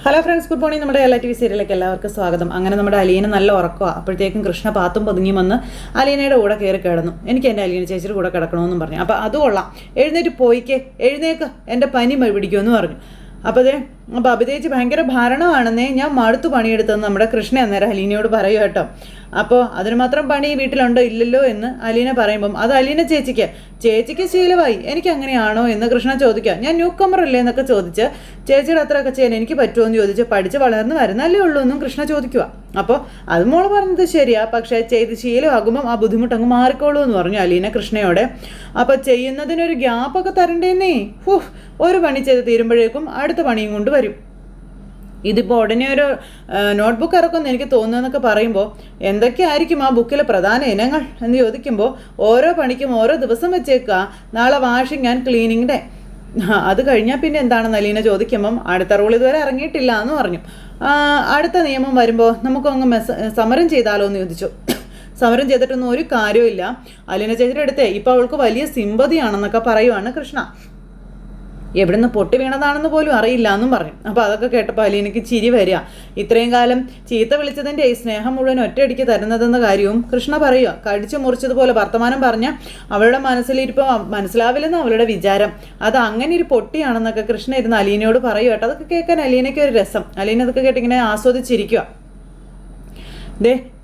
Hello friends, good morning. നമ്മുടെ LTV സീരിയലിലേക്ക് എല്ലാവർക്കും സ്വാഗതം. അങ്ങനെ നമ്മുടെ അലീന നല്ല ഉറക്കമാണ്. അപ്പോഴത്തേക്കും കൃഷ്ണ പാത്തും പതുങ്ങി വന്ന് അലീനയുടെ കൂടെ കയറി കിടന്നു. എനിക്ക് എൻ്റെ അലീന ചേച്ചിയുടെ കൂടെ കിടക്കണമെന്നും പറഞ്ഞു. അപ്പോൾ അത് കൊള്ളാം, എഴുന്നേറ്റ് പോയിക്കേ, എഴുന്നേക്ക്, എൻ്റെ പനി പിടിക്കുമെന്ന് പറഞ്ഞു. അപ്പോൾ അഭിതേച്ച് ഭയങ്കര ഭരണമാണെന്നേ, ഞാൻ മടുത്തു പണിയെടുത്തെന്ന് നമ്മുടെ കൃഷ്ണ അന്നേരം അലീനയോട് പറയൂ കേട്ടോ. അപ്പോൾ അതിന് മാത്രം പണി വീട്ടിലുണ്ടോ ഇല്ലല്ലോ എന്ന് അലീന പറയുമ്പം അത് അലീന ചേച്ചിക്ക് ശീലമായി, എനിക്ക് അങ്ങനെയാണോ എന്ന് കൃഷ്ണ ചോദിക്കുക. ഞാൻ ന്യൂ കമർ അല്ലേ എന്നൊക്കെ ചോദിച്ച് ചേച്ചിയുടെ അത്രയൊക്കെ ചെയ്യാൻ എനിക്ക് പറ്റുമോ എന്ന് ചോദിച്ച് പഠിച്ച് വളർന്ന് വരുന്നല്ലേ ഉള്ളൂ എന്നും കൃഷ്ണ ചോദിക്കുക. അപ്പോൾ അത് മോള് പറഞ്ഞത് ശരിയാ, പക്ഷേ ചെയ്ത് ശീലമാകുമ്പം ആ ബുദ്ധിമുട്ടങ്ങ് മാറിക്കോളൂ എന്ന് പറഞ്ഞു അലീന കൃഷ്ണയോടെ. അപ്പോൾ ചെയ്യുന്നതിനൊരു ഗ്യാപ്പൊക്കെ തരണ്ടേന്നേ. ഒരു പണി ചെയ്ത് തീരുമ്പോഴേക്കും അടുത്ത പണിയും കൊണ്ട് വരും. ഇതിപ്പോൾ ഉടനെ ഒരു നോട്ട്ബുക്ക് ഇറക്കുമെന്ന് എനിക്ക് തോന്നുന്നതെന്നൊക്കെ പറയുമ്പോൾ എന്തൊക്കെയായിരിക്കും ആ ബുക്കിലെ പ്രധാന ഇനങ്ങൾ എന്ന് ചോദിക്കുമ്പോൾ ഓരോ പണിക്കും ഓരോ ദിവസം വെച്ചേക്കുക, നാളെ വാഷിംഗ് ആൻഡ് ക്ലീനിങ് ഡേ, അത് കഴിഞ്ഞാൽ പിന്നെ എന്താണെന്ന് അലീന ചോദിക്കുമ്പം അടുത്ത റൂൾ ഇതുവരെ ഇറങ്ങിയിട്ടില്ല എന്ന് പറഞ്ഞു. അടുത്ത നിയമം വരുമ്പോൾ നമുക്കങ്ങ് സമരം ചെയ്താലോ എന്ന് ചോദിച്ചു. സമരം ചെയ്തിട്ടൊന്നും ഒരു കാര്യമില്ല, അലീന ചേച്ചിയുടെ അടുത്തേ ഇപ്പോൾ അവൾക്ക് വലിയ സിമ്പതിയാണെന്നൊക്കെ പറയുവാണ് കൃഷ്ണ. എവിടുന്ന് പൊട്ടി വീണതാണെന്ന് പോലും അറിയില്ല എന്നും പറഞ്ഞു. അപ്പോൾ അതൊക്കെ കേട്ടപ്പോൾ അലീനയ്ക്ക് ചിരി വരിക. ഇത്രയും കാലം ചീത്ത വിളിച്ചതിൻ്റെ ഈ സ്നേഹം മുഴുവൻ ഒറ്റയടിക്ക് തരുന്നതെന്ന കാര്യവും കൃഷ്ണ പറയുക. കടിച്ചു മുറിച്ചതുപോലെ വർത്തമാനം പറഞ്ഞ അവളുടെ മനസ്സിലിരിപ്പോൾ മനസ്സിലാവില്ലെന്ന് അവളുടെ വിചാരം. അത് അങ്ങനെ ഒരു പൊട്ടിയാണെന്നൊക്കെ കൃഷ്ണ ഇരുന്ന് അലീനയോട് പറയുക കേട്ടോ. അതൊക്കെ കേൾക്കാൻ അലീനയ്ക്ക് ഒരു രസം. അലീന അതൊക്കെ കേട്ടിങ്ങനെ ആസ്വദിച്ചിരിക്കുക.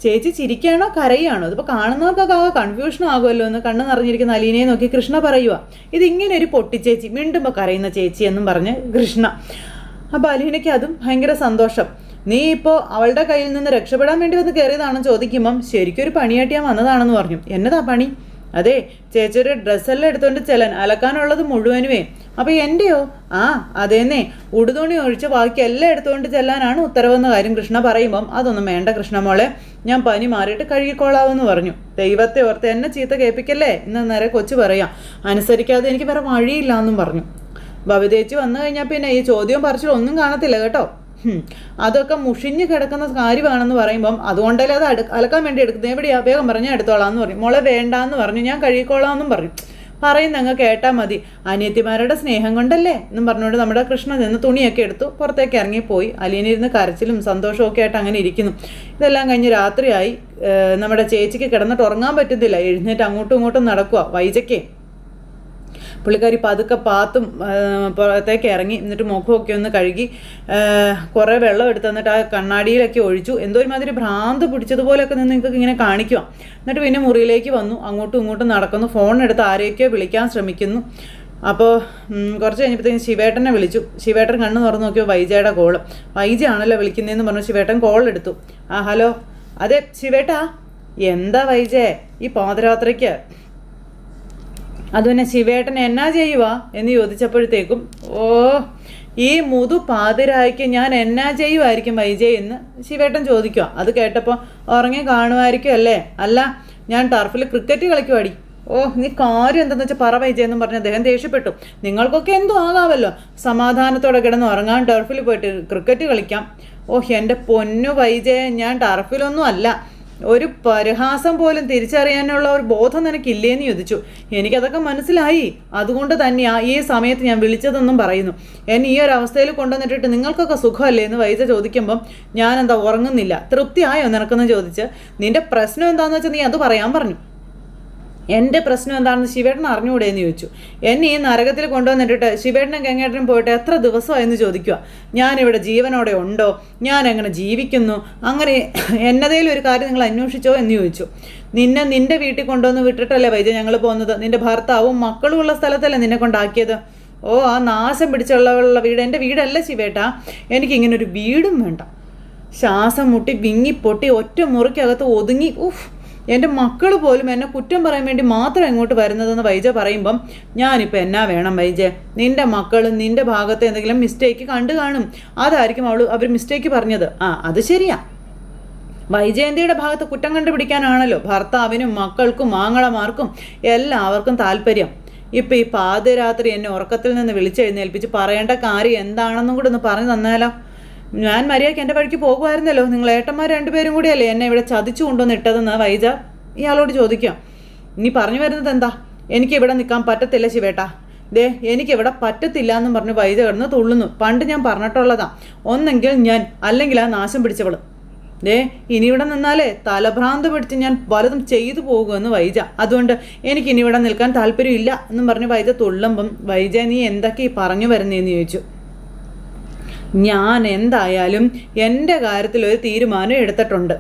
ചേച്ചി ചിരിക്കുകയാണോ കരയുകയാണോ, ഇതിപ്പോൾ കാണുന്നവർക്കൊക്കെ കൺഫ്യൂഷനും ആകുമല്ലോ എന്ന് കണ്ണ് നിറഞ്ഞിരിക്കുന്ന അലീനയെ നോക്കി കൃഷ്ണ പറയുക. ഇതിങ്ങനെ ഒരു പൊട്ടിച്ചേച്ചി, മിണ്ടുമ്പോൾ കരയുന്ന ചേച്ചി എന്നും പറഞ്ഞ് കൃഷ്ണ. അപ്പോൾ അലീനയ്ക്ക് അതും ഭയങ്കര സന്തോഷം. നീ ഇപ്പോൾ അവളുടെ കയ്യിൽ നിന്ന് രക്ഷപ്പെടാൻ വേണ്ടി വന്ന് കയറിയതാണെന്ന് ചോദിക്കുമ്പം ശരിക്കും ഒരു പണിയായിട്ട് ഞാൻ വന്നതാണെന്ന് പറഞ്ഞു. എന്നതാ പണി? അതെ, ചേച്ചിയൊരു ഡ്രസ്സെല്ലാം എടുത്തുകൊണ്ട് ചെല്ലാൻ, അലക്കാനുള്ളത് മുഴുവനുമേ. അപ്പോൾ എൻ്റെയോ? അതേന്നേ, ഉടുതുണി ഒഴിച്ച് ബാക്കി എല്ലാം എടുത്തുകൊണ്ട് ചെല്ലാനാണ് ഉത്തരവെന്ന കാര്യം കൃഷ്ണ പറയുമ്പം അതൊന്നും വേണ്ട കൃഷ്ണ മോളെ, ഞാൻ പനി മാറിയിട്ട് കഴുകിക്കോളാവെന്ന് പറഞ്ഞു. ദൈവത്തെ ഓർത്ത് എന്നെ ചീത്ത കേൾപ്പിക്കല്ലേ എന്ന് നേരെ കൊച്ചു പറയാം. അനുസരിക്കാതെ എനിക്ക് വേറെ വഴിയില്ല എന്നും പറഞ്ഞു. ഭവിതേച്ചി വന്നു കഴിഞ്ഞാൽ പിന്നെ ഈ ചോദ്യവും പറിച്ചിലും ഒന്നും കാണത്തില്ല കേട്ടോ. അതൊക്കെ മുഷിഞ്ഞ് കിടക്കുന്ന കാര്യമാണെന്ന് പറയുമ്പം അതുകൊണ്ടല്ലേ അത് അലക്കാൻ വേണ്ടി എടുക്കുന്നത്. എവിടെയാ? വേഗം പറഞ്ഞാൽ എടുത്തോളാം എന്ന് പറഞ്ഞു. മോളെ വേണ്ടാന്ന് പറഞ്ഞു, ഞാൻ കഴുകിക്കോളാം എന്നും പറഞ്ഞു. പറയുന്ന അങ്ങ് കേട്ടാൽ മതി, അനിയത്തിമാരുടെ സ്നേഹം കൊണ്ടല്ലേ എന്നും പറഞ്ഞുകൊണ്ട് നമ്മുടെ കൃഷ്ണ നിന്ന് തുണിയൊക്കെ എടുത്തു പുറത്തേക്ക് ഇറങ്ങിപ്പോയി. അലീനിരുന്ന് കരച്ചിലും സന്തോഷവും ഒക്കെ ആയിട്ട് അങ്ങനെ ഇരിക്കുന്നു. ഇതെല്ലാം കഴിഞ്ഞ് രാത്രിയായി. നമ്മുടെ ചേച്ചിക്ക് കിടന്നിട്ട് ഉറങ്ങാൻ പറ്റുന്നില്ല, എഴുന്നേറ്റ് അങ്ങോട്ടും ഇങ്ങോട്ടും നടക്കുക. വൈജയ്ക്ക് പുള്ളിക്കാരി പതുക്കെ പാത്തും പുറത്തേക്ക് ഇറങ്ങി, എന്നിട്ട് മുഖമൊക്കെ ഒന്ന് കഴുകി കുറേ വെള്ളം എടുത്ത് എന്നിട്ട് ആ കണ്ണാടിയിലൊക്കെ ഒഴിച്ചു. എന്തോ ഒരുമാതിരി ഭ്രാന്ത് പിടിച്ചതുപോലെയൊക്കെ നിന്ന് നിങ്ങൾക്ക് ഇങ്ങനെ കാണിക്കുക. എന്നിട്ട് പിന്നെ മുറിയിലേക്ക് വന്നു, അങ്ങോട്ടും ഇങ്ങോട്ടും നടക്കുന്നു, ഫോൺ എടുത്ത് ആരെയൊക്കെയോ വിളിക്കാൻ ശ്രമിക്കുന്നു. അപ്പോൾ കുറച്ച് കഴിഞ്ഞപ്പോഴത്തേക്കും ശിവേട്ടനെ വിളിച്ചു. ശിവേട്ടൻ കണ്ണ് തുറന്ന് നോക്കിയോ വൈജയുടെ കോള്. വൈജ ആണല്ലോ വിളിക്കുന്നതെന്ന് പറഞ്ഞു ശിവേട്ടൻ കോൾ എടുത്തു. ഹലോ, അതെ ശിവേട്ടാ. എന്താ വൈജേ ഈ പാതിരാത്രിക്ക്? അത് പിന്നെ ശിവേട്ടൻ എന്നാ ചെയ്യുക എന്ന് ചോദിച്ചപ്പോഴത്തേക്കും ഈ പാതിരായ്ക്ക് ഞാൻ എന്നാ ചെയ്യുമായിരിക്കും വൈജയ് എന്ന് ശിവേട്ടൻ ചോദിക്കുക. അത് കേട്ടപ്പോൾ ഉറങ്ങി കാണുമായിരിക്കും അല്ലേ? അല്ല, ഞാൻ ടർഫിൽ ക്രിക്കറ്റ് കളിക്കുവാടി. നീ കാര്യം എന്താണെന്ന് വെച്ചാൽ പറ വൈജയ് എന്നും പറഞ്ഞ് അദ്ദേഹം ദേഷ്യപ്പെട്ടു. നിങ്ങൾക്കൊക്കെ എന്തോ ആകാമല്ലോ, സമാധാനത്തോടെ കിടന്ന് ഉറങ്ങാൻ, ടർഫിൽ പോയിട്ട് ക്രിക്കറ്റ് കളിക്കാം. എൻ്റെ പൊന്നു വൈജയ്, ഞാൻ ടർഫിലൊന്നും അല്ല. ഒരു പരിഹാസം പോലും തിരിച്ചറിയാനുള്ള ഒരു ബോധം നിനക്കില്ലേന്ന് ചോദിച്ചു. എനിക്കതൊക്കെ മനസ്സിലായി, അതുകൊണ്ട് തന്നെയാ ഈ സമയത്ത് ഞാൻ വിളിച്ചതെന്നും പറയുന്നു. എന്നെ ഈ ഒരു അവസ്ഥയിൽ കൊണ്ടുവന്നിട്ടിട്ട് നിങ്ങൾക്കൊക്കെ സുഖമല്ലേ എന്ന് വൈജ ചോദിക്കുമ്പം ഞാനെന്താ ഉറങ്ങുന്നില്ല, തൃപ്തിയായോ നിനക്കെന്ന് ചോദിച്ച്. നിന്റെ പ്രശ്നം എന്താണെന്ന് വെച്ചാൽ നീ അത് പറയാൻ പറഞ്ഞു. എൻ്റെ പ്രശ്നം എന്താണെന്ന് ശിവേട്ടൻ അറിഞ്ഞുകൂടെ എന്ന് ചോദിച്ചു. എന്നെ ഈ നരകത്തിൽ കൊണ്ടുവന്നിട്ടിട്ട് ശിവേട്ടനും ഗംഗേട്ടനും പോയിട്ട് എത്ര ദിവസമായെന്ന് ചോദിക്കുക. ഞാനിവിടെ ജീവനോടെ ഉണ്ടോ, ഞാൻ എങ്ങനെ ജീവിക്കുന്നു, അങ്ങനെ എന്നതേലും ഒരു കാര്യം നിങ്ങൾ അന്വേഷിച്ചോ എന്ന് ചോദിച്ചു. നിന്റെ വീട്ടിൽ കൊണ്ടുവന്ന് വിട്ടിട്ടല്ലേ വൈജ ഞങ്ങൾ പോകുന്നത്? നിന്റെ ഭർത്താവും മക്കളും ഉള്ള സ്ഥലത്തല്ലേ നിന്നെ കൊണ്ടാക്കിയത്? ആ നാശം പിടിച്ചുള്ള വീട് എൻ്റെ വീടല്ല ശിവേട്ടാ. എനിക്കിങ്ങനൊരു വീടും വേണ്ട. ശ്വാസം മുട്ടി വിങ്ങിപ്പൊട്ടി ഒറ്റ മുറിക്കകത്ത് ഒതുങ്ങി എൻ്റെ മക്കൾ പോലും എന്നെ കുറ്റം പറയാൻ വേണ്ടി മാത്രം ഇങ്ങോട്ട് വരുന്നതെന്ന് വൈജ പറയുമ്പം ഞാനിപ്പോൾ എന്നാ വേണം വൈജ? നിൻ്റെ മക്കളും നിൻ്റെ ഭാഗത്ത് എന്തെങ്കിലും മിസ്റ്റേക്ക് കണ്ടു കാണും, അതായിരിക്കും അവർ മിസ്റ്റേക്ക് പറഞ്ഞത്. അത് ശരിയാ. വൈജയന്തിയുടെ ഭാഗത്ത് കുറ്റം കണ്ടുപിടിക്കാനാണല്ലോ ഭർത്താവിനും മക്കൾക്കും ആങ്ങളമാർക്കും എല്ലാവർക്കും താല്പര്യം. ഇപ്പം ഈ പാതിരാത്രി എന്നെ ഉറക്കത്തിൽ നിന്ന് വിളിച്ചെഴുന്നേൽപ്പിച്ച് പറയേണ്ട കാര്യം എന്താണെന്നും കൂടെ ഒന്ന് പറഞ്ഞു തന്നാലോ? ഞാൻ മര്യാദയ്ക്ക് എൻ്റെ വഴിക്ക് പോകുമായിരുന്നല്ലോ, നിങ്ങൾ ഏട്ടന്മാർ രണ്ടുപേരും കൂടിയല്ലേ എന്നെ ഇവിടെ ചതിച്ചു കൊണ്ടുവന്ന് ഇട്ടതെന്ന് വൈജ ഇയാളോട് ചോദിക്കാം. നീ പറഞ്ഞു വരുന്നത് എന്താ? എനിക്ക് ഇവിടെ നിൽക്കാൻ പറ്റത്തില്ല ശിവേട്ടാ. എനിക്കിവിടെ പറ്റത്തില്ല എന്നും പറഞ്ഞ് വൈജ കിടന്ന് തുള്ളുന്നു. പണ്ട് ഞാൻ പറഞ്ഞിട്ടുള്ളതാ, ഒന്നെങ്കിൽ ഞാൻ അല്ലെങ്കിൽ ആ നാശം പിടിച്ചവള്. ഇനി ഇവിടെ നിന്നാലേ തലഭ്രാന്ത് പിടിച്ച് ഞാൻ പലതും ചെയ്തു പോകുമെന്ന് വൈജ. അതുകൊണ്ട് എനിക്ക് ഇനി ഇവിടെ നിൽക്കാൻ താല്പര്യമില്ല എന്നും പറഞ്ഞ് വൈജ തുള്ളുമ്പം, വൈജ നീ എന്തൊക്കെ പറഞ്ഞു വരുന്നതെന്ന് ചോദിച്ചു. ഞാൻ എന്തായാലും എൻ്റെ കാര്യത്തിൽ ഒരു തീരുമാനം എടുത്തിട്ടുണ്ട്.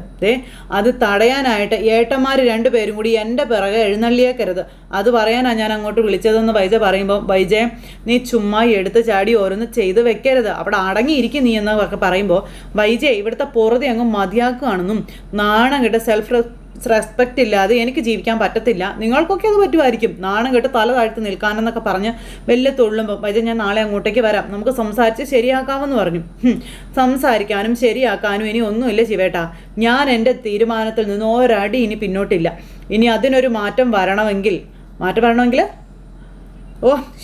അത് തടയാനായിട്ട് ഏട്ടന്മാർ രണ്ടുപേരും കൂടി എൻ്റെ പിറകെ എഴുന്നള്ളിയേക്കരുത്. അത് പറയാനാണ് ഞാൻ അങ്ങോട്ട് വിളിച്ചതെന്ന് വൈജ പറയുമ്പോൾ, വൈജയെ നീ ചുമ്മാ എടുത്ത് ചാടി ഓരോന്ന് ചെയ്ത് വെക്കരുത്, അവിടെ അടങ്ങിയിരിക്കും നീ എന്നൊക്കെ പറയുമ്പോൾ, വൈജയെ ഇവിടുത്തെ പൊറുതി അങ്ങ് മതിയാക്കുകയാണെന്നും നാണം കെട്ട് സെൽഫ് റെസ്പെക്റ്റ് ഇല്ലാതെ എനിക്ക് ജീവിക്കാൻ പറ്റത്തില്ല, നിങ്ങൾക്കൊക്കെ അത് പറ്റുമായിരിക്കും, നാണം കെട്ട് തല താഴ്ത്തി നിൽക്കാനെന്നൊക്കെ പറഞ്ഞ് വലിയ തുള്ളുമ്പോൾ, വൈജ ഞാൻ നാളെ അങ്ങോട്ടേക്ക് വരാം, നമുക്ക് സംസാരിച്ച് ശരിയാക്കാമെന്ന് പറഞ്ഞു. സംസാരിക്കാനും ശരിയാക്കാനും ഇനി ഒന്നുമില്ല ശിവേട്ടാ, ഞാൻ എൻ്റെ തീരുമാനത്തിൽ നിന്ന് ഒരടി ഇനി പിന്നോട്ടില്ല. ഇനി അതിനൊരു മാറ്റം വരണമെങ്കിൽ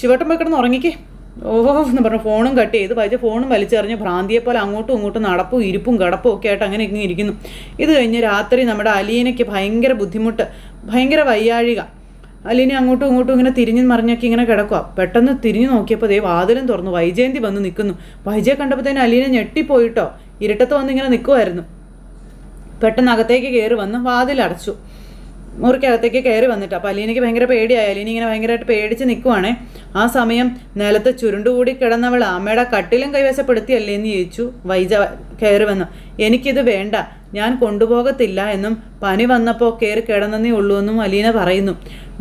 ശിവേട്ടൻ പോയി കിടന്ന് ഉറങ്ങിക്കേ എന്ന് പറഞ്ഞു ഫോണും കട്ട് ചെയ്ത് വൈജ ഫോണും വലിച്ചെറിഞ്ഞ് ഭ്രാന്തിയെപ്പോലെ അങ്ങോട്ടും ഇങ്ങോട്ടും നടപ്പും ഇരിപ്പും കിടപ്പും ഒക്കെ ആയിട്ട് അങ്ങനെ ഇങ്ങനെ ഇരിക്കുന്നു. ഇത് കഴിഞ്ഞ് രാത്രി നമ്മുടെ അലീനയ്ക്ക് ഭയങ്കര ബുദ്ധിമുട്ട്, ഭയങ്കര വയ്യാഴിക. അലീന അങ്ങോട്ടും ഇങ്ങോട്ടും ഇങ്ങനെ തിരിഞ്ഞ് മറിഞ്ഞൊക്കെ ഇങ്ങനെ കിടക്കുക. പെട്ടെന്ന് തിരിഞ്ഞു നോക്കിയപ്പോൾ വാതിലും തുറന്നു, വൈജയന്തി വന്ന് നിൽക്കുന്നു. വൈജയെ കണ്ടപ്പോൾ അലീന ഞെട്ടിപ്പോയിട്ടോ, ഇരുട്ടത്ത് വന്ന് ഇങ്ങനെ നിൽക്കുമായിരുന്നു. പെട്ടെന്ന് അകത്തേക്ക് കയറി വന്ന് വാതിലടച്ചു. മുറിക്കകത്തേക്ക് കയറി വന്നിട്ട് അപ്പോൾ അലീനയ്ക്ക് ഭയങ്കര പേടിയായി. അലീന ഇങ്ങനെ ഭയങ്കരമായിട്ട് പേടിച്ച് നിൽക്കുവാണേ. ആ സമയം നിലത്ത് ചുരുണ്ടുകൂടി കിടന്നവൾ അമ്മയുടെ കട്ടിലും കൈവശപ്പെടുത്തിയല്ലേ എന്ന് ചോദിച്ചു. വൈജ കയറി വന്നു. എനിക്കിത് വേണ്ട, ഞാൻ കൊണ്ടുപോകത്തില്ല എന്നും പനി വന്നപ്പോൾ കയറി കിടന്നേ ഉള്ളൂ എന്നും അലീന പറയുന്നു.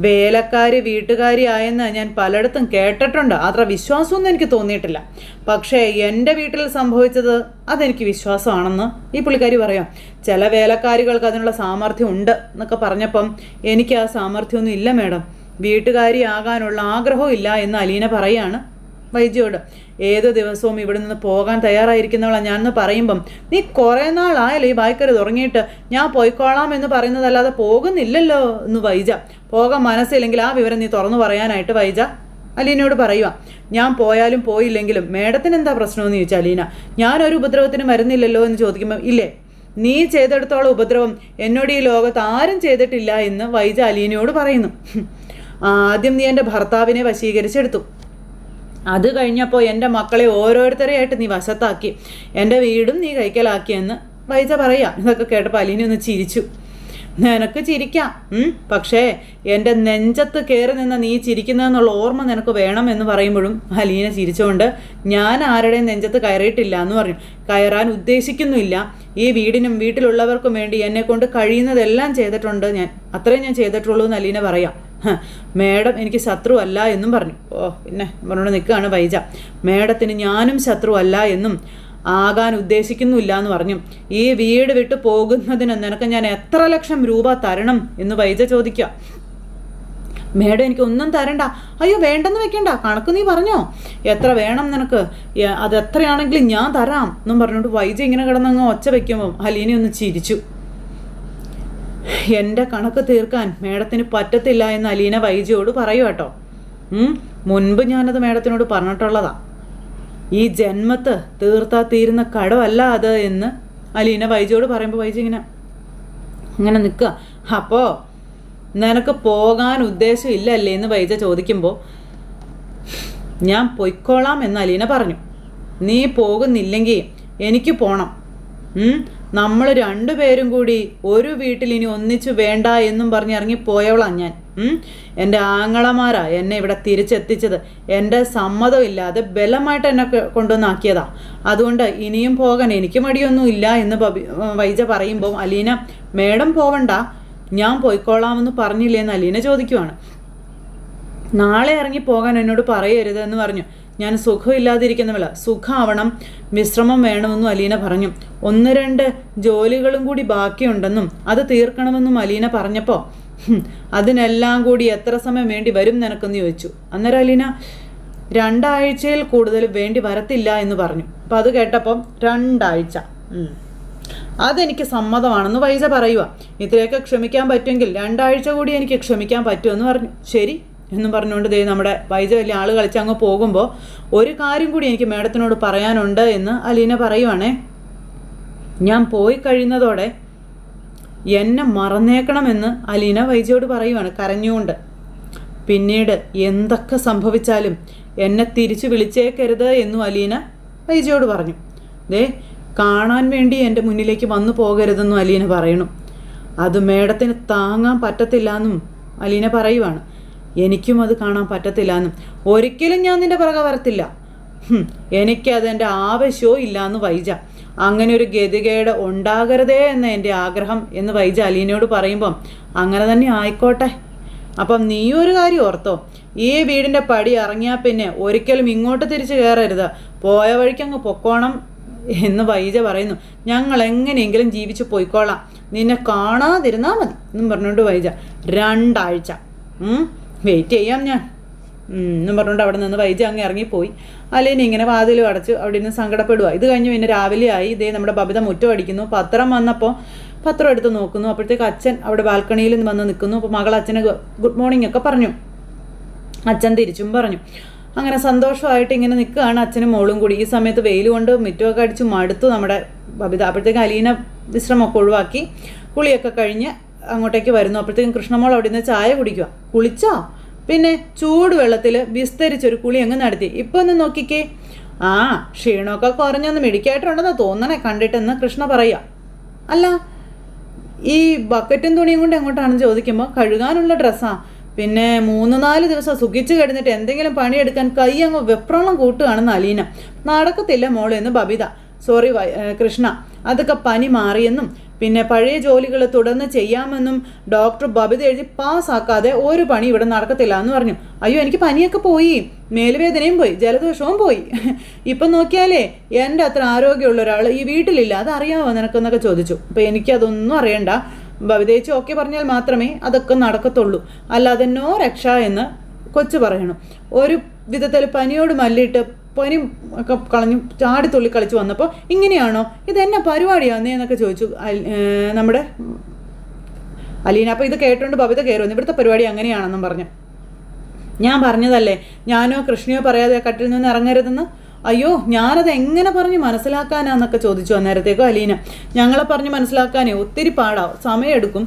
വേലക്കാരി വീട്ടുകാരി ആയെന്ന് ഞാൻ പലയിടത്തും കേട്ടിട്ടുണ്ട്, അത്ര വിശ്വാസമൊന്നും എനിക്ക് തോന്നിയിട്ടില്ല. പക്ഷേ എൻ്റെ വീട്ടിൽ സംഭവിച്ചത് അതെനിക്ക് വിശ്വാസമാണെന്ന് ഈ പുള്ളിക്കാരി പറയാം. ചില വേലക്കാരികൾക്ക് അതിനുള്ള സാമർഥ്യം ഉണ്ട് എന്നൊക്കെ പറഞ്ഞപ്പം എനിക്ക് ആ സാമർഥ്യമൊന്നും ഇല്ല മേഡം, വീട്ടുകാരി ആകാനുള്ള ആഗ്രഹവും ഇല്ല എന്ന് അലീന പറയാണ് വൈജയോട്. ഏത് ദിവസവും ഇവിടെ നിന്ന് പോകാൻ തയ്യാറായിരിക്കുന്നവളാണ് ഞാനെന്ന് പറയുമ്പം, നീ കുറേ നാളായല്ലോ ഈ വായിക്കരുത് തുടങ്ങിയിട്ട്, ഞാൻ പോയിക്കോളാം എന്ന് പറയുന്നതല്ലാതെ പോകുന്നില്ലല്ലോ എന്ന് വൈജ. പോകാൻ മനസ്സില്ലെങ്കിൽ ആ വിവരം നീ തുറന്നു പറയാനായിട്ട് വൈജ അലീനയോട് പറയുക. ഞാൻ പോയാലും പോയില്ലെങ്കിലും മേഡത്തിന് എന്താ പ്രശ്നമെന്ന് ചോദിച്ചാൽ അലീന. ഞാനൊരു ഉപദ്രവത്തിന് വരുന്നില്ലല്ലോ എന്ന് ചോദിക്കുമ്പം, ഇല്ലേ, നീ ചെയ്തെടുത്തോളം ഉപദ്രവം എന്നോട് ഈ ലോകത്ത് ആരും ചെയ്തിട്ടില്ല എന്ന് വൈജ അലീനയോട് പറയുന്നു. ആദ്യം നീ എൻ്റെ ഭർത്താവിനെ വശീകരിച്ചെടുത്തു, അത് കഴിഞ്ഞപ്പോൾ എൻ്റെ മക്കളെ ഓരോരുത്തരെയായിട്ട് നീ വശത്താക്കി, എൻ്റെ വീടും നീ കൈക്കലാക്കിയെന്ന് വൈജ പറയാം. ഇതൊക്കെ കേട്ടപ്പോൾ അലീന ഒന്ന് ചിരിച്ചു. നിനക്ക് ചിരിക്കാം, പക്ഷേ എൻ്റെ നെഞ്ചത്ത് കയറി നിന്ന് നീ ചിരിക്കുന്നതെന്നുള്ള ഓർമ്മ നിനക്ക് വേണം എന്ന് പറയുമ്പോഴും അലീന ചിരിച്ചുകൊണ്ട്, ഞാൻ ആരുടെയും നെഞ്ചത്ത് കയറിയിട്ടില്ല എന്ന് പറഞ്ഞു. കയറാൻ ഉദ്ദേശിക്കുന്നുമില്ല. ഈ വീടിനും വീട്ടിലുള്ളവർക്കും വേണ്ടി എന്നെക്കൊണ്ട് കഴിയുന്നതെല്ലാം ചെയ്തിട്ടുണ്ട് ഞാൻ, അത്രയും ഞാൻ ചെയ്തിട്ടുള്ളൂ എന്ന് അലീന പറയാം. മേഡം എനിക്ക് ശത്രു അല്ല എന്നും പറഞ്ഞു. പിന്നെ പറഞ്ഞുകൊണ്ട് നിൽക്കുകയാണ് വൈജ. മേഡത്തിന് ഞാനും ശത്രു അല്ല എന്നും ആകാൻ ഉദ്ദേശിക്കുന്നില്ല എന്ന് പറഞ്ഞു. ഈ വീട് വിട്ട് പോകുന്നതിന് നിനക്ക് ഞാൻ എത്ര ലക്ഷം രൂപ തരണം എന്ന് വൈജ ചോദിക്കുക. മേഡം എനിക്കൊന്നും തരണ്ട. അയ്യോ വേണ്ടെന്ന് വെക്കണ്ട, കണക്ക് നീ പറഞ്ഞോ, എത്ര വേണം നിനക്ക്, അത് എത്രയാണെങ്കിലും ഞാൻ തരാം എന്നും പറഞ്ഞുകൊണ്ട് വൈജ ഇങ്ങനെ കിടന്നങ്ങ് ഒച്ച വയ്ക്കുമ്പോൾ അലീന ഒന്ന് ചിരിച്ചു. എൻ്റെ കണക്ക് തീർക്കാൻ മേഡത്തിന് പറ്റത്തില്ല എന്ന് അലീന വൈജയോട് പറയൂ കേട്ടോ. മുൻപ് ഞാനത് മേഡത്തിനോട് പറഞ്ഞിട്ടുള്ളതാ. ഈ ജന്മത്ത് തീർത്താ തീരുന്ന കടമല്ല അത് എന്ന് അലീന വൈജയോട് പറയുമ്പോൾ വൈജ ഇങ്ങനെ നിൽക്കുക. അപ്പോൾ നിനക്ക് പോകാൻ ഉദ്ദേശം ഇല്ലല്ലേ എന്ന് വൈജ ചോദിക്കുമ്പോൾ, ഞാൻ പൊയ്ക്കോളാം എന്ന് അലീന പറഞ്ഞു. നീ പോകുന്നില്ലെങ്കിൽ എനിക്ക് പോണം. നമ്മൾ രണ്ടുപേരും കൂടി ഒരു വീട്ടിൽ ഇനി ഒന്നിച്ചു വേണ്ട എന്നും പറഞ്ഞ് ഇറങ്ങിപ്പോയവളാണ് ഞാൻ. എൻ്റെ ആങ്ങളമാരാ എന്നെ ഇവിടെ തിരിച്ചെത്തിച്ചത്, എൻ്റെ സമ്മതമില്ലാതെ ബലമായിട്ട് എന്നെ കൊണ്ടുവന്നാക്കിയതാ. അതുകൊണ്ട് ഇനിയും പോകാൻ എനിക്ക് മടിയൊന്നുമില്ല എന്ന് വൈജ പറയുമ്പോൾ അലീന, മേഡം പോവണ്ട, ഞാൻ പോയിക്കോളാമെന്ന് പറഞ്ഞില്ലേന്ന് അലീന ചോദിക്കുവാണ്. നാളെ ഇറങ്ങി പോകാൻ എന്നോട് പറയരുത് എന്ന് പറഞ്ഞു. ഞാൻ സുഖമില്ലാതിരിക്കുന്നവള, സുഖമാവണം, വിശ്രമം വേണമെന്നും അലീന പറഞ്ഞു. 1-2 ജോലികളും കൂടി ബാക്കിയുണ്ടെന്നും അത് തീർക്കണമെന്നും അലീന പറഞ്ഞപ്പോൾ, അതിനെല്ലാം കൂടി എത്ര സമയം വേണ്ടി വരും നിനക്കെന്ന് ചോദിച്ചു. അന്നേരം അലീന 2 ആഴ്ചയിൽ കൂടുതൽ വേണ്ടി വരത്തില്ല എന്ന് പറഞ്ഞു. അപ്പം അത് കേട്ടപ്പം 2 ആഴ്ച, അതെനിക്ക് സമ്മതമാണെന്ന് വൈജ പറയുക. ഇത്രയൊക്കെ ക്ഷമിക്കാൻ പറ്റുമെങ്കിൽ 2 ആഴ്ച കൂടി എനിക്ക് ക്ഷമിക്കാൻ പറ്റുമെന്ന് പറഞ്ഞു. ശരി എന്നും പറഞ്ഞുകൊണ്ട് നമ്മുടെ വൈജ വലിയ ആൾ കളിച്ച് അങ്ങ് പോകുമ്പോൾ, ഒരു കാര്യം കൂടി എനിക്ക് മേഡത്തിനോട് പറയാനുണ്ട് എന്ന് അലീന പറയുവാണേ. ഞാൻ പോയി കഴിയുന്നതോടെ എന്നെ മറന്നേക്കണമെന്ന് അലീന വൈജയോട് പറയുവാണ് കരഞ്ഞുകൊണ്ട്. പിന്നീട് എന്തൊക്കെ സംഭവിച്ചാലും എന്നെ തിരിച്ചു വിളിച്ചേക്കരുത് എന്നും അലീന വൈജയോട് പറഞ്ഞു. ദേ, കാണാൻ വേണ്ടി എൻ്റെ മുന്നിലേക്ക് വന്നു പോകരുതെന്നും അലീന പറയണു. അത് മേഡത്തിന് താങ്ങാൻ പറ്റത്തില്ല എന്നും അലീന പറയുവാണ്. എനിക്കും അത് കാണാൻ പറ്റത്തില്ല എന്നും. ഒരിക്കലും ഞാൻ നിൻ്റെ പുറകെ വരത്തില്ല. എനിക്കതെൻ്റെ ആവശ്യവും ഇല്ല എന്ന് വൈജ. അങ്ങനെ ഒരു ഗതികേട് ഉണ്ടാകരുതേ എന്ന എൻ്റെ ആഗ്രഹം എന്ന് വൈജ അലീനയോട് പറയുമ്പം അങ്ങനെ തന്നെ ആയിക്കോട്ടെ. അപ്പം നീയൊരു കാര്യം ഓർത്തോ, ഈ വീടിൻ്റെ പടി ഇറങ്ങിയാൽ പിന്നെ ഒരിക്കലും ഇങ്ങോട്ട് തിരിച്ചു കയറരുത്, പോയ വഴിക്ക് അങ്ങ് പൊക്കോണം എന്ന് വൈജ പറയുന്നു. ഞങ്ങൾ എങ്ങനെയെങ്കിലും ജീവിച്ചു പോയിക്കോളാം, നിന്നെ കാണാതിരുന്നാൽ മതി എന്നും പറഞ്ഞുകൊണ്ട് വൈജ 2 ആഴ്ച വെയിറ്റ് ചെയ്യാം ഞാൻ എന്നും പറഞ്ഞുകൊണ്ട് അവിടെ നിന്ന് വൈജ അങ്ങ് ഇറങ്ങിപ്പോയി. അലീന ഇങ്ങനെ വാതിലും അടച്ച് അവിടെ നിന്ന് സങ്കടപ്പെടുക. ഇത് കഴിഞ്ഞ് പിന്നെ രാവിലെ ആയി. ഇതേ നമ്മുടെ ബബിത മുറ്റം അടിക്കുന്നു. പത്രം വന്നപ്പോൾ പത്രം എടുത്ത് നോക്കുന്നു. അപ്പോഴത്തേക്ക് അച്ഛൻ അവിടെ ബാൽക്കണിയിൽ നിന്ന് വന്ന് നിൽക്കുന്നു. അപ്പോൾ മകൾ അച്ഛന് ഗുഡ് മോർണിംഗ് ഒക്കെ പറഞ്ഞു. അച്ഛൻ തിരിച്ചും പറഞ്ഞു. അങ്ങനെ സന്തോഷമായിട്ട് ഇങ്ങനെ നിൽക്കുകയാണ് അച്ഛനും മോളും കൂടി. ഈ സമയത്ത് വെയിൽ കൊണ്ട് മുറ്റമൊക്കെ അടിച്ച് മടുത്തു നമ്മുടെ ബബിത. അപ്പോഴത്തേക്ക് അലീന വിശ്രമമൊക്കെ ഒഴിവാക്കി കുളിയൊക്കെ കഴിഞ്ഞ് അങ്ങോട്ടേക്ക് വരുന്നു. അപ്പോഴത്തേക്കും കൃഷ്ണമോൾ അവിടെ നിന്ന് ചായ കുടിക്കുക. കുളിച്ചോ? പിന്നെ ചൂട് വെള്ളത്തിൽ വിസ്തരിച്ചൊരു കുളി അങ്ങ് നടത്തി. ഇപ്പോൾ ഒന്ന് നോക്കിക്കേ, ക്ഷീണമൊക്കെ കുറഞ്ഞൊന്ന് മെഡിക്കായിട്ടുണ്ടെന്ന് തോന്നണേ കണ്ടിട്ടെന്ന് കൃഷ്ണ പറയുക. അല്ല, ഈ ബക്കറ്റും തുണിയും കൊണ്ട് എങ്ങോട്ടാണെന്ന് ചോദിക്കുമ്പോൾ കഴുകാനുള്ള ഡ്രസ്സാ. പിന്നെ 3-4 ദിവസം സുഖിച്ച് കിടന്നിട്ട് എന്തെങ്കിലും പണിയെടുക്കാൻ കൈ അങ്ങ് വെപ്രോളം കൂട്ടുകയാണെന്ന് അലീന. നടക്കത്തില്ല മോളെ എന്ന് ബബിത. സോറി കൃഷ്ണ, അതൊക്കെ പനി മാറിയെന്നും പിന്നെ പഴയ ജോലികൾ തുടർന്ന് ചെയ്യാമെന്നും ഡോക്ടർ ബബിത എഴുതി പാസ്സാക്കാതെ ഒരു പണി ഇവിടെ നടക്കത്തില്ല എന്ന് പറഞ്ഞു. അയ്യോ, എനിക്ക് പനിയൊക്കെ പോയി, മേലുവേദനയും പോയി, ജലദോഷവും പോയി. ഇപ്പം നോക്കിയാലേ എൻ്റെ അത്ര ആരോഗ്യമുള്ള ഒരാൾ ഈ വീട്ടിലില്ല, അതറിയാമോ നിനക്കെന്നൊക്കെ ചോദിച്ചു. അപ്പോൾ എനിക്കതൊന്നും അറിയണ്ട, ബബിതേച്ചി ഓക്കെ പറഞ്ഞാൽ മാത്രമേ അതൊക്കെ നടക്കത്തുള്ളൂ, അല്ലാതെ നോ രക്ഷ എന്ന് കൊച്ചു പറയണം. ഒരു വിധത്തിൽ പനിയോട് മല്ലിയിട്ട് പനി ഒക്കെ കളഞ്ഞു ചാടിത്തുള്ളി കളിച്ച് വന്നപ്പോൾ ഇങ്ങനെയാണോ, ഇതെന്നെ പരിപാടിയാന്നേ എന്നൊക്കെ ചോദിച്ചു നമ്മുടെ അലീന. അപ്പോൾ ഇത് കേട്ടോണ്ട് ബബിത കയറുന്നു. ഇവിടുത്തെ പരിപാടി അങ്ങനെയാണെന്നും പറഞ്ഞു. ഞാൻ പറഞ്ഞതല്ലേ, ഞാനോ കൃഷ്ണയോ പറയാതെ കട്ടിൽ നിന്ന് ഇറങ്ങരുതെന്ന്. അയ്യോ, ഞാനത് എങ്ങനെ പറഞ്ഞ് മനസ്സിലാക്കാനാന്നൊക്കെ ചോദിച്ചു അന്നേരത്തേക്കും അലീന. ഞങ്ങളെ പറഞ്ഞ് മനസ്സിലാക്കാനേ ഒത്തിരി പാടാവും, സമയമെടുക്കും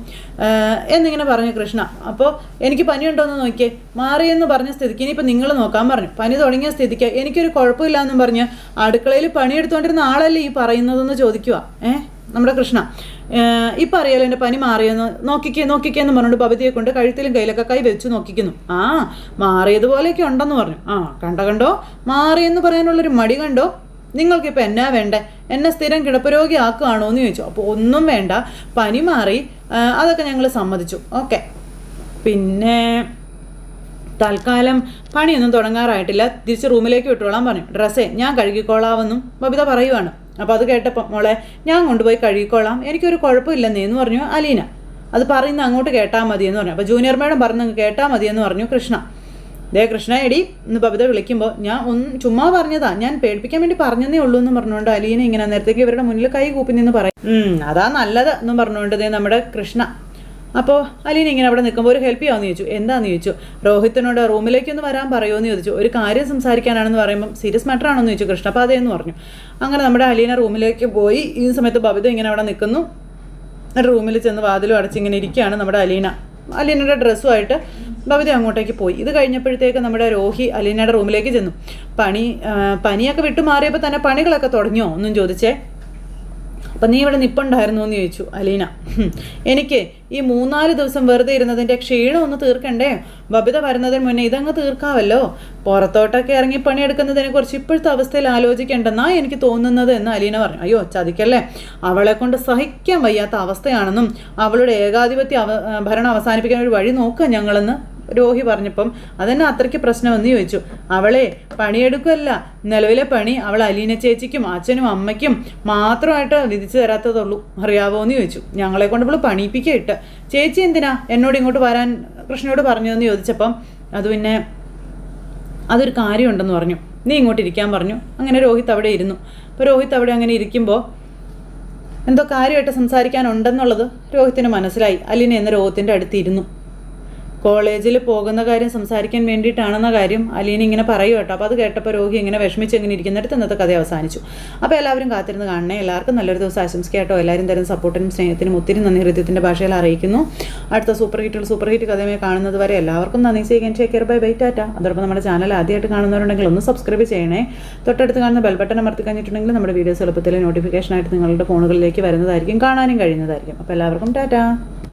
എന്നിങ്ങനെ പറഞ്ഞു കൃഷ്ണ. അപ്പോൾ എനിക്ക് പനിയുണ്ടോയെന്ന് നോക്കിയേ, മാറിയെന്ന് പറഞ്ഞ സ്ഥിതിക്ക് ഇനിയിപ്പോൾ നിങ്ങൾ നോക്കാൻ പറഞ്ഞു. പനി തുടങ്ങിയ സ്ഥിതിക്ക് എനിക്കൊരു കുഴപ്പമില്ല എന്നും പറഞ്ഞ് അടുക്കളയിൽ പണിയെടുത്തുകൊണ്ടിരുന്ന ആളല്ലേ ഈ പറയുന്നതെന്ന് ചോദിക്കുക നമ്മുടെ കൃഷ്ണ. ഇപ്പം അറിയാലോ എൻ്റെ പനി മാറിയെന്ന്, നോക്കിക്കേന്ന് പറഞ്ഞുകൊണ്ട് ബബിതയെ കൊണ്ട് കഴുത്തിലും കയ്യിലൊക്കെ കൈ വെച്ച് നോക്കിക്കുന്നു. മാറിയതുപോലെയൊക്കെ ഉണ്ടെന്ന് പറഞ്ഞു. കണ്ടോ, മാറിയെന്ന് പറയാനുള്ളൊരു മടി കണ്ടോ? നിങ്ങൾക്കിപ്പോൾ എന്നാ വേണ്ടേ? എന്നെ സ്ഥിരം കിടപ്പുരോഗി ആക്കുകയാണോ എന്ന് ചോദിച്ചു. അപ്പോൾ ഒന്നും വേണ്ട, പനി മാറി, അതൊക്കെ ഞങ്ങൾ സമ്മതിച്ചു, ഓക്കെ. പിന്നെ തൽക്കാലം പണിയൊന്നും തുടങ്ങാറായിട്ടില്ല, തിരിച്ച് റൂമിലേക്ക് വിട്ടോളാൻ പറഞ്ഞു. ഡ്രസ്സേ ഞാൻ കഴുകിക്കോളാമെന്നും ബബിത പറയുവാണ്. അപ്പോൾ അത് കേട്ടപ്പോൾ മോളെ ഞാൻ കൊണ്ടുപോയി കഴുകിക്കോളാം, എനിക്കൊരു കുഴപ്പമില്ലെന്നേന്ന് പറഞ്ഞു അലീന. അത് പറയുന്ന അങ്ങോട്ട് കേട്ടാൽ മതിയെന്ന് പറഞ്ഞു. അപ്പോൾ ജൂനിയർ മേഡം പറഞ്ഞു കേട്ടാൽ മതിയെന്ന് പറഞ്ഞു കൃഷ്ണ. ദേ കൃഷ്ണ എടി എന്ന് ബബിത വിളിക്കുമ്പോൾ ഞാൻ ചുമ്മാ പറഞ്ഞതാ, ഞാൻ പേടിപ്പിക്കാൻ വേണ്ടി പറഞ്ഞതേ ഉള്ളൂ എന്ന് പറഞ്ഞുകൊണ്ട് അലീന ഇങ്ങനെ നേരത്തേക്ക് ഇവരുടെ മുന്നിൽ കൈ കൂപ്പി നിന്ന് പറയും. അതാ നല്ലത് എന്നും പറഞ്ഞുകൊണ്ട് ദേ നമ്മുടെ കൃഷ്ണ. അപ്പോൾ അലീന ഇങ്ങനെ അവിടെ നിൽക്കുമ്പോൾ ഒരു ഹെൽപ്പ് ചെയ്യാമെന്ന് ചോദിച്ചു. എന്താണെന്ന് ചോദിച്ചു. രോഹിത്തിനോട് റൂമിലേക്കൊന്ന് വരാൻ പറയുമോ ചോദിച്ചു. ഒരു കാര്യം സംസാരിക്കാനാണെന്ന് പറയുമ്പം സീരിയസ് മാറ്റർ ആണെന്ന് ചോദിച്ചു കൃഷ്ണ. അപ്പോൾ അതേന്ന് പറഞ്ഞു. അങ്ങനെ നമ്മുടെ അലീന റൂമിലേക്ക് പോയി. ഈ സമയത്ത് ബബിത ഇങ്ങനെ അവിടെ നിൽക്കുന്നു. റൂമിൽ ചെന്ന് വാതിലും അടച്ചിങ്ങനെ ഇരിക്കുകയാണ് നമ്മുടെ അലീന. അലീനയുടെ ഡ്രസ്സുമായിട്ട് ബബിത അങ്ങോട്ടേക്ക് പോയി. ഇത് കഴിഞ്ഞപ്പോഴത്തേക്ക് നമ്മുടെ രോഹി അലീനയുടെ റൂമിലേക്ക് ചെന്നു. പനിയൊക്കെ വിട്ടുമാറിയപ്പോൾ തന്നെ പണികളൊക്കെ തുടങ്ങിയോ ഒന്നും ചോദിച്ചേ. അപ്പം നീ ഇവിടെ നിൽപ്പുണ്ടായിരുന്നു എന്ന് ചോദിച്ചു അലീന. എനിക്ക് ഈ 3-4 ദിവസം വെറുതെ ഇരുന്നതിൻ്റെ ക്ഷീണം ഒന്ന് തീർക്കണ്ടേ? ബബിത വരുന്നതിന് മുന്നേ ഇതങ്ങ് തീർക്കാവല്ലോ. പുറത്തോട്ടൊക്കെ ഇറങ്ങി പണിയെടുക്കുന്നതിനെ കുറിച്ച് ഇപ്പോഴത്തെ അവസ്ഥയിൽ ആലോചിക്കേണ്ടെന്നാ എനിക്ക് തോന്നുന്നത് എന്ന് അലീന പറഞ്ഞു. അയ്യോ ചതിക്കല്ലേ, അവളെ കൊണ്ട് സഹിക്കാൻ വയ്യാത്ത അവസ്ഥയാണെന്നും അവളുടെ ഏകാധിപത്യ ഭരണം അവസാനിപ്പിക്കാൻ ഒരു വഴി നോക്കുക ഞങ്ങളെന്ന് രോഹി പറഞ്ഞപ്പം അതെന്നെ അത്രയ്ക്ക് പ്രശ്നമെന്ന് ചോദിച്ചു. അവളെ പണിയെടുക്കുമല്ല, നിലവിലെ പണി അവൾ അലീന ചേച്ചിക്കും അച്ഛനും അമ്മയ്ക്കും മാത്രമായിട്ട് വിധിച്ചു തരാത്തതുള്ളൂ, അറിയാവോ എന്ന് ചോദിച്ചു. ഞങ്ങളെ കൊണ്ട് അവൾ പണിയിപ്പിക്കയിട്ട്. ചേച്ചി എന്തിനാ എന്നോട് ഇങ്ങോട്ട് വരാൻ കൃഷ്ണനോട് പറഞ്ഞതെന്ന് ചോദിച്ചപ്പം അത് പിന്നെ അതൊരു കാര്യമുണ്ടെന്ന് പറഞ്ഞു. നീ ഇങ്ങോട്ട് ഇരിക്കാൻ പറഞ്ഞു. അങ്ങനെ രോഹിത് അവിടെ ഇരുന്നു. അപ്പോൾ രോഹിത് അവിടെ അങ്ങനെ ഇരിക്കുമ്പോൾ എന്തോ കാര്യമായിട്ട് സംസാരിക്കാനുണ്ടെന്നുള്ളത് രോഹിത്തിന് മനസ്സിലായി. അലീന എന്ന രോഹിത്തിൻ്റെ അടുത്ത് ഇരുന്നു. കോളേജിൽ പോകുന്ന കാര്യം സംസാരിക്കാൻ വേണ്ടിയിട്ടാണെന്ന കാര്യം അലീന ഇങ്ങനെ പറയും കേട്ടോ. അപ്പോൾ അത് കേട്ടപ്പോൾ രോഹി ഇങ്ങനെ വിഷമിച്ച് ഇങ്ങനെ ഇരിക്കുന്നിടത്ത് ഇന്നത്തെ കഥ അവസാനിച്ചു. അപ്പോൾ എല്ലാവരും കാത്തിരുന്ന് കാണണേ. എല്ലാവർക്കും നല്ലൊരു ദിവസം ആശംസിക്കുക കേട്ടോ. എല്ലാവരും തരുന്ന സപ്പോർട്ടിനും സ്നേഹത്തിനും ഒത്തിരി നന്ദി ഹൃദയത്തിൻ്റെ ഭാഷയിൽ അറിയിക്കുന്നു. അടുത്ത സൂപ്പർ ഹിറ്റ് കഥയുമായി കാണുന്നത് വരെ എല്ലാവർക്കും നന്ദി. ചെയ്യാൻ ടേക്ക് ബൈ ബൈ ടാറ്റ. അതോടൊപ്പം നമ്മുടെ ചാനൽ ആദ്യമായിട്ട് കാണുന്നവരുണ്ടെങ്കിൽ ഒന്ന് സബ്സ്ക്രൈബ് ചെയ്യണേ. തൊട്ടടുത്ത് കാണുന്ന ബെൽ ബട്ടൺ അമർത്തി കഴിഞ്ഞിട്ടുണ്ടെങ്കിൽ നമ്മുടെ വീഡിയോസ് എളുപ്പത്തിൽ നോട്ടിഫിക്കേഷനായിട്ട് നിങ്ങളുടെ ഫോണുകളിലേക്ക് വരുന്നതായിരിക്കും, കാണാനും കഴിയുന്നതായിരിക്കും. അപ്പോൾ എല്ലാവർക്കും ടാറ്റ.